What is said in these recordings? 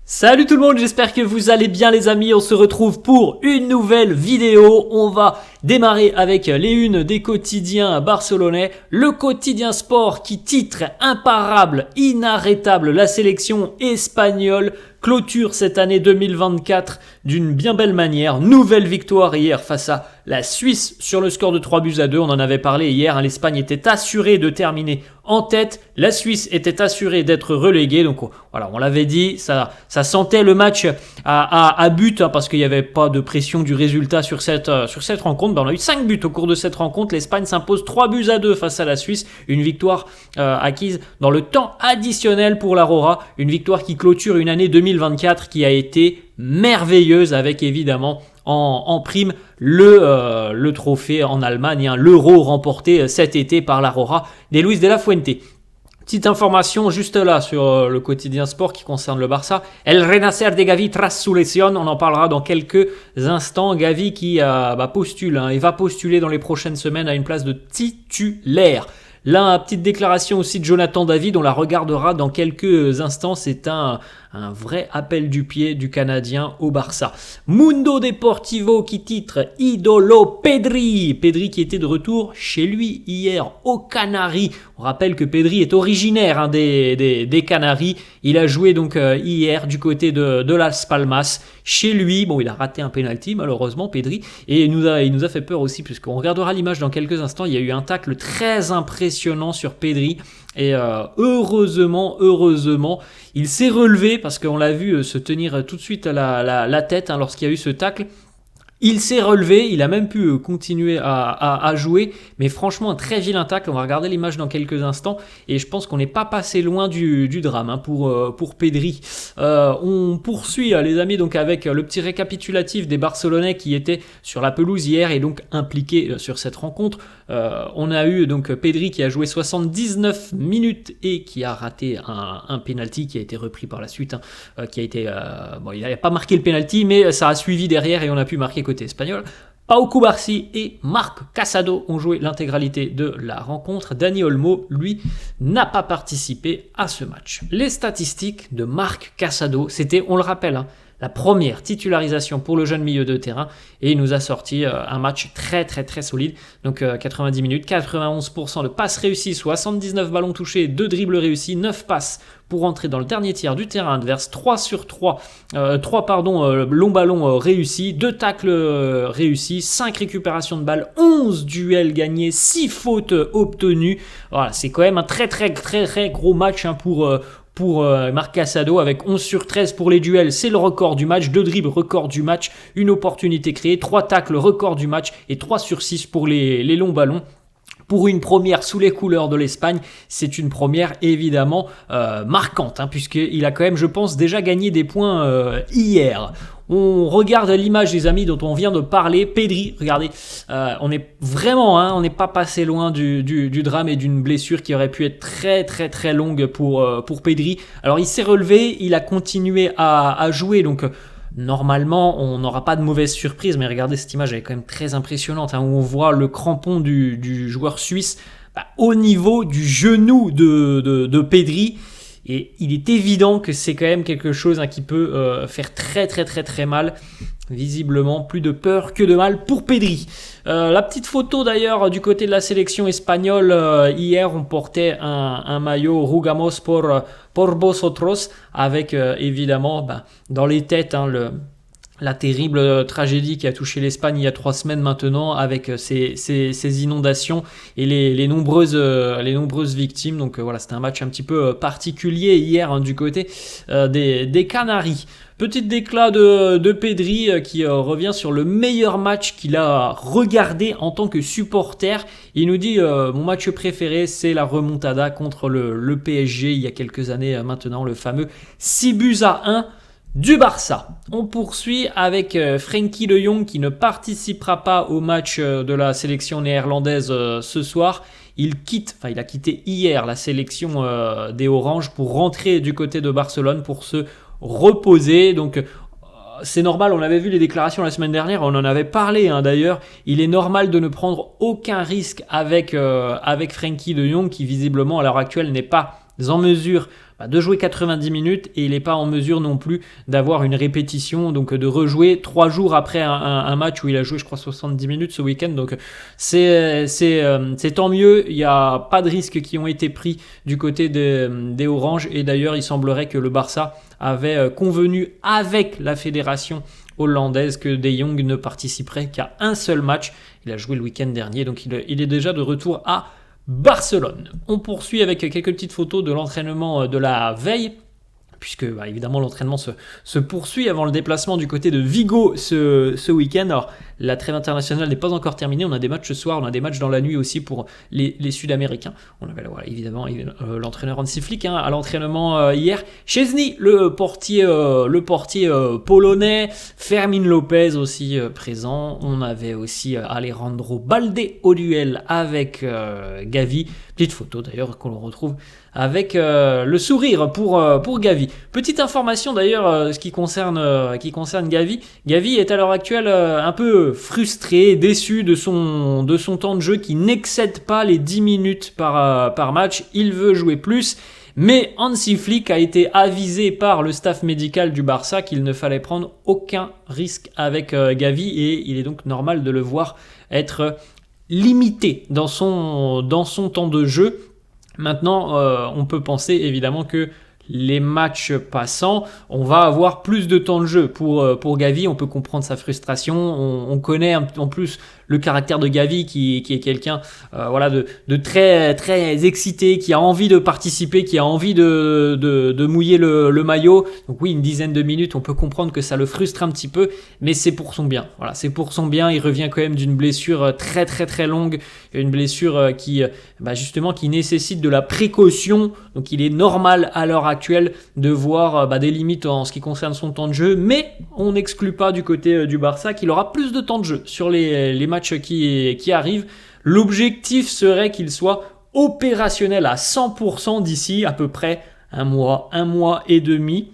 Salut tout le monde, j'espère que vous allez bien les amis, on se retrouve pour une nouvelle vidéo. On va démarrer avec les unes des quotidiens barcelonais. Le quotidien sport qui titre imparable, inarrêtable, la sélection espagnole clôture cette année 2024 d'une bien belle manière. Nouvelle victoire hier face à la Suisse sur le score de 3-2. On en avait parlé hier, l'Espagne était assurée de terminer en tête. La Suisse était assurée d'être reléguée. Donc voilà, on l'avait dit, ça sentait le match à but parce qu'il n'y avait pas de pression du résultat sur cette rencontre. On a eu 5 buts au cours de cette rencontre. L'Espagne s'impose 3-2 face à la Suisse. Une victoire acquise dans le temps additionnel pour l'Aurora. Une victoire qui clôture une année 2024 qui a été merveilleuse avec évidemment en prime le trophée en Allemagne, l'Euro remporté cet été par l'Aurora de Luis de la Fuente. Petite information juste là sur le quotidien sport qui concerne le Barça. El renacer de Gavi tras su lesión, on en parlera dans quelques instants. Gavi qui postule et va postuler dans les prochaines semaines à une place de titulaire. Là, petite déclaration aussi de Jonathan David, on la regardera dans quelques instants. C'est un vrai appel du pied du Canadien au Barça. Mundo Deportivo qui titre Idolo Pedri. Pedri qui était de retour chez lui hier aux Canaries. On rappelle que Pedri est originaire des Canaries. Il a joué donc hier du côté de Las Palmas chez lui. Bon, il a raté un penalty malheureusement Pedri et il nous a fait peur aussi puisqu'on regardera l'image dans quelques instants. Il y a eu un tacle très impressionnant sur Pedri. Et heureusement, il s'est relevé parce qu'on l'a vu se tenir tout de suite à la tête lorsqu'il y a eu ce tacle. Il s'est relevé, il a même pu continuer à jouer, mais franchement un très vilain tacle. On va regarder l'image dans quelques instants et je pense qu'on n'est pas passé loin du drame pour Pedri. On poursuit les amis donc avec le petit récapitulatif des Barcelonais qui étaient sur la pelouse hier et donc impliqués sur cette rencontre. On a eu donc Pedri qui a joué 79 minutes et qui a raté un penalty qui a été repris par la suite, il n'avait pas marqué le penalty mais ça a suivi derrière et on a pu marquer côté espagnol. Pau Cubarsí et Marc Casado ont joué l'intégralité de la rencontre. Dani Olmo, lui, n'a pas participé à ce match. Les statistiques de Marc Casado, c'était, on le rappelle, la première titularisation pour le jeune milieu de terrain et il nous a sorti un match très très très solide. Donc 90 minutes, 91% de passes réussies, 79 ballons touchés, 2 dribbles réussis, 9 passes pour entrer dans le dernier tiers du terrain adverse, 3 longs ballons réussis, 2 tacles réussis, 5 récupérations de balles, 11 duels gagnés, 6 fautes obtenues. Voilà, c'est quand même un très très très très gros match pour Marc Casado avec 11 sur 13 pour les duels, c'est le record du match, 2 dribbles, record du match, une opportunité créée, 3 tacles, record du match et 3 sur 6 pour les longs ballons. Pour une première sous les couleurs de l'Espagne, c'est une première évidemment marquante, puisqu'il a quand même, je pense, déjà gagné des points hier. On regarde l'image des amis dont on vient de parler, Pedri, regardez, on est vraiment, on n'est pas passé loin du drame et d'une blessure qui aurait pu être très très très longue pour Pedri. Alors il s'est relevé, il a continué à jouer, donc normalement on n'aura pas de mauvaise surprise, mais regardez cette image, elle est quand même très impressionnante, où on voit le crampon du joueur suisse au niveau du genou de Pedri. Et il est évident que c'est quand même quelque chose qui peut faire très très très très mal. Visiblement, plus de peur que de mal pour Pedri. La petite photo d'ailleurs du côté de la sélection espagnole. Hier, on portait un maillot Rugamos por vosotros avec évidemment dans les têtes la terrible tragédie qui a touché l'Espagne il y a 3 semaines maintenant avec ces inondations et les nombreuses victimes. Donc voilà, c'était un match un petit peu particulier hier du côté des Canaries. Petite déclat de Pedri qui revient sur le meilleur match qu'il a regardé en tant que supporter. Il nous dit mon match préféré c'est la remontada contre le PSG il y a quelques années maintenant, le fameux 6-1 du Barça. On poursuit avec Frenkie de Jong qui ne participera pas au match de la sélection néerlandaise ce soir. Il a quitté hier la sélection des Oranges pour rentrer du côté de Barcelone pour se reposer. Donc c'est normal, on avait vu les déclarations la semaine dernière, on en avait parlé d'ailleurs. Il est normal de ne prendre aucun risque avec Frenkie de Jong qui visiblement à l'heure actuelle n'est pas en mesure de jouer 90 minutes et il n'est pas en mesure non plus d'avoir une répétition, donc de rejouer 3 jours après un match où il a joué je crois 70 minutes ce week-end. Donc c'est tant mieux, il n'y a pas de risques qui ont été pris du côté des Oranges, et d'ailleurs il semblerait que le Barça avait convenu avec la fédération hollandaise que De Jong ne participerait qu'à un seul match. Il a joué le week-end dernier, donc il est déjà de retour à Barcelone. On poursuit avec quelques petites photos de l'entraînement de la veille, puisque évidemment l'entraînement se poursuit avant le déplacement du côté de Vigo ce week-end. Alors la trêve internationale n'est pas encore terminée, on a des matchs ce soir, on a des matchs dans la nuit aussi pour les Sud-Américains. On avait évidemment l'entraîneur Hansi Flick à l'entraînement hier. Szczęsny, le portier polonais, Fermín López aussi présent. On avait aussi Alejandro Balde au duel avec Gavi. Petite photo d'ailleurs qu'on retrouve avec le sourire pour Gavi. Petite information d'ailleurs qui concerne Gavi. Gavi est à l'heure actuelle un peu frustré, déçu de son temps de jeu qui n'excède pas les 10 minutes par match. Il veut jouer plus. Mais Hansi Flick a été avisé par le staff médical du Barça qu'il ne fallait prendre aucun risque avec Gavi, et il est donc normal de le voir être limité dans son temps de jeu. Maintenant, on peut penser évidemment que les matchs passants, on va avoir plus de temps de jeu pour Gavi. On peut comprendre sa frustration. On connaît en plus le caractère de Gavi qui est quelqu'un de très très excité, qui a envie de participer, qui a envie de mouiller le maillot. Donc oui, une dizaine de minutes, on peut comprendre que ça le frustre un petit peu, mais c'est pour son bien. Voilà, c'est pour son bien. Il revient quand même d'une blessure très très très longue, une blessure qui nécessite de la précaution. Donc il est normal à l'heure actuelle de voir des limites en ce qui concerne son temps de jeu, mais on n'exclut pas du côté du Barça qu'il aura plus de temps de jeu sur les matchs qui arrivent. L'objectif serait qu'il soit opérationnel à 100% d'ici à peu près un mois et demi.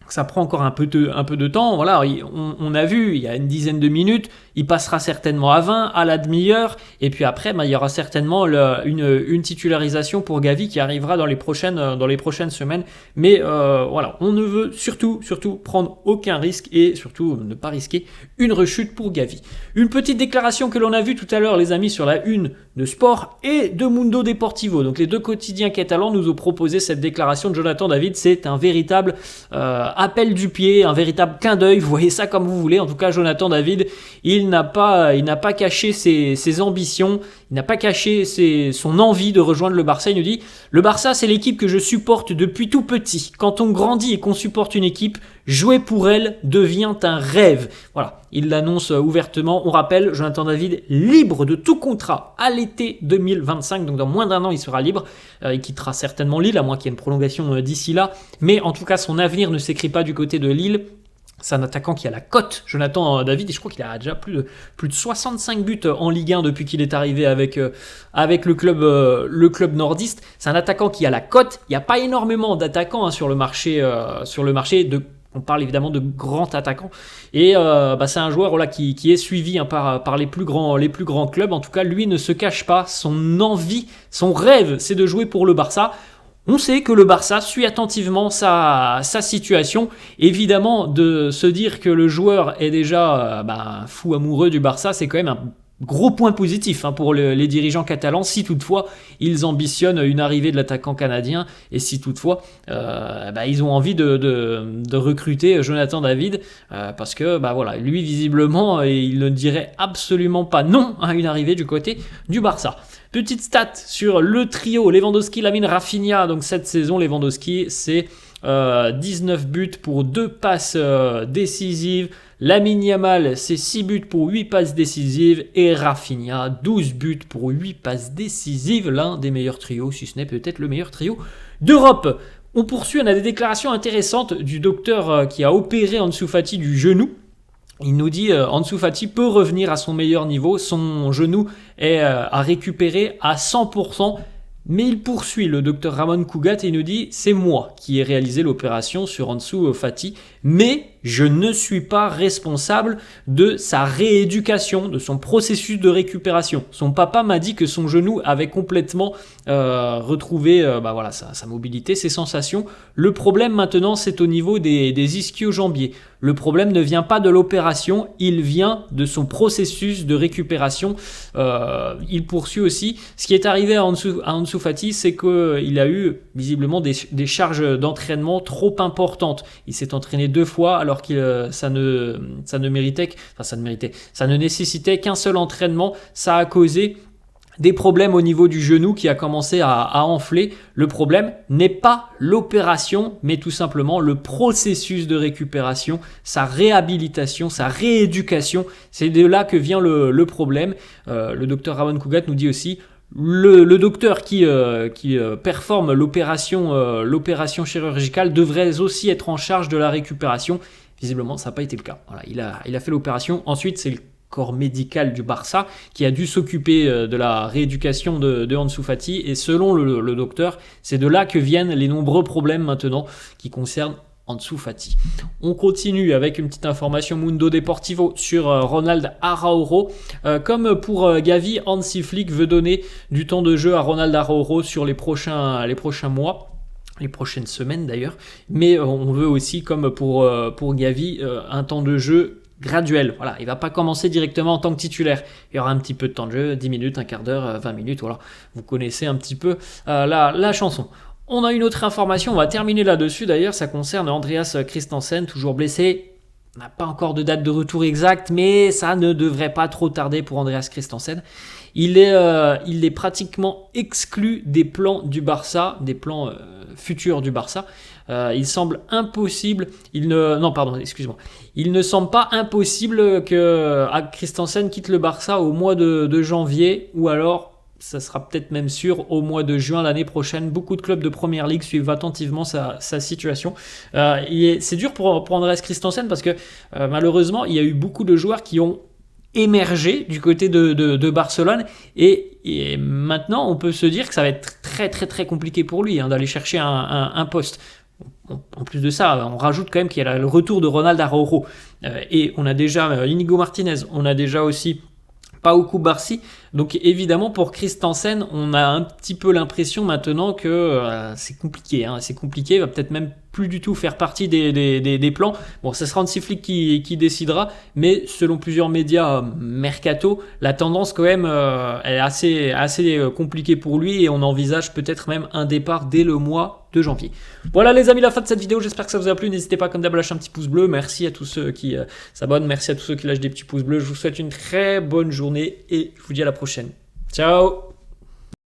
Ça prend encore un peu de temps. Voilà, on a vu, il y a une dizaine de minutes, il passera certainement à 20, à la demi-heure, et puis après, il y aura certainement une titularisation pour Gavi qui arrivera dans les prochaines semaines. Mais on ne veut surtout prendre aucun risque et surtout ne pas risquer une rechute pour Gavi. Une petite déclaration que l'on a vue tout à l'heure, les amis, sur la une de Sport et de Mundo Deportivo. Donc les deux quotidiens catalans nous ont proposé cette déclaration de Jonathan David. C'est un véritable appel du pied, un véritable clin d'œil. Vous voyez ça comme vous voulez. En tout cas, Jonathan David, il n'a pas caché ses ambitions, il n'a pas caché son envie de rejoindre le Barça. Il nous dit: le Barça, c'est l'équipe que je supporte depuis tout petit. Quand on grandit et qu'on supporte une équipe, jouer pour elle devient un rêve. Voilà, il l'annonce ouvertement. On rappelle, Jonathan David, libre de tout contrat à l'été 2025, donc dans moins d'un an il sera libre. Il quittera certainement Lille, à moins qu'il y ait une prolongation d'ici là, mais en tout cas son avenir ne s'écrit pas du côté de Lille. C'est un attaquant qui a la cote, Jonathan David, et je crois qu'il a déjà plus de 65 buts en Ligue 1 depuis qu'il est arrivé avec le club nordiste. C'est un attaquant qui a la cote. Il n'y a pas énormément d'attaquants sur le marché on parle évidemment de grands attaquants, et c'est un joueur qui est suivi par les plus grands clubs. En tout cas, lui ne se cache pas, son envie, son rêve, c'est de jouer pour le Barça. On sait que le Barça suit attentivement sa situation. Évidemment, de se dire que le joueur est déjà fou amoureux du Barça, c'est quand même un gros point positif pour les dirigeants catalans, si toutefois ils ambitionnent une arrivée de l'attaquant canadien, et si toutefois ils ont envie de recruter Jonathan David, parce que lui visiblement il ne dirait absolument pas non à une arrivée du côté du Barça. Petite stat sur le trio Lewandowski, Lamine, Rafinha. Donc cette saison, Lewandowski, c'est 19 buts pour 2 passes décisives. Lamine Yamal, c'est 6 buts pour 8 passes décisives. Et Rafinha, 12 buts pour 8 passes décisives. L'un des meilleurs trios, si ce n'est peut-être le meilleur trio d'Europe. On poursuit, on a des déclarations intéressantes du docteur qui a opéré Ansu Fati du genou. Il nous dit Ansu Fati peut revenir à son meilleur niveau, son genou est à récupérer à 100%, Mais il poursuit le docteur Ramon Cugat et il nous dit « C'est moi qui ai réalisé l'opération sur Ansu Fati, mais je ne suis pas responsable de sa rééducation, de son processus de récupération. Son papa m'a dit que son genou avait complètement retrouvé sa mobilité, ses sensations. Le problème maintenant, c'est au niveau des ischio-jambiers. Le problème ne vient pas de l'opération, il vient de son processus de récupération. » Il poursuit aussi. Ce qui est arrivé à Ansu Fati, c'est qu'il a eu visiblement des charges d'entraînement trop importantes. Il s'est entraîné 2 fois alors que ça ne nécessitait qu'un seul entraînement. Ça a causé des problèmes au niveau du genou qui a commencé à enfler. Le problème n'est pas l'opération, mais tout simplement le processus de récupération, sa réhabilitation, sa rééducation. C'est de là que vient le problème. Le docteur Ramon Cugat nous dit aussi le docteur qui performe l'opération chirurgicale devrait aussi être en charge de la récupération. Visiblement, ça n'a pas été le cas. Voilà, il a fait l'opération. Ensuite, c'est le corps médical du Barça qui a dû s'occuper de la rééducation de Ansu Fati. Et selon le docteur, c'est de là que viennent les nombreux problèmes maintenant qui concernent Ansu Fati. On continue avec une petite information Mundo Deportivo sur Ronald Araujo. Comme pour Gavi, Hansi Flick veut donner du temps de jeu à Ronald Araujo sur les prochains mois. Les prochaines semaines d'ailleurs, mais on veut aussi, comme pour Gavi, un temps de jeu graduel. Voilà, il ne va pas commencer directement en tant que titulaire. Il y aura un petit peu de temps de jeu, 10 minutes, un quart d'heure, 20 minutes, voilà. Vous connaissez un petit peu la chanson. On a une autre information, on va terminer là-dessus d'ailleurs, ça concerne Andreas Christensen, toujours blessé. On n'a pas encore de date de retour exacte, mais ça ne devrait pas trop tarder pour Andreas Christensen. Il est pratiquement exclu des plans du Barça, des plans futurs du Barça. Il semble impossible, il ne semble pas impossible que Christensen quitte le Barça au mois de janvier, ou alors ça sera peut-être même sûr au mois de juin l'année prochaine. Beaucoup de clubs de Première Ligue suivent attentivement sa situation. C'est dur pour Andreas Christensen parce que malheureusement, il y a eu beaucoup de joueurs qui ont émergé du côté de Barcelone et maintenant on peut se dire que ça va être très très très compliqué pour lui d'aller chercher un poste. En plus de ça, on rajoute quand même qu'il y a le retour de Ronald Araujo et on a déjà Inigo Martinez, on a déjà aussi Pau Cubarsí. Donc évidemment pour Christensen, on a un petit peu l'impression maintenant que c'est compliqué. C'est compliqué, il va peut-être même plus du tout faire partie des plans. Bon, ça sera Hansi Flick qui décidera, mais selon plusieurs médias mercato, la tendance quand même elle est assez compliquée pour lui et on envisage peut-être même un départ dès le mois de janvier. Voilà les amis, la fin de cette vidéo, j'espère que ça vous a plu. N'hésitez pas comme d'hab à lâcher un petit pouce bleu. Merci à tous ceux qui s'abonnent, merci à tous ceux qui lâchent des petits pouces bleus. Je vous souhaite une très bonne journée et je vous dis à la prochaine. Ciao.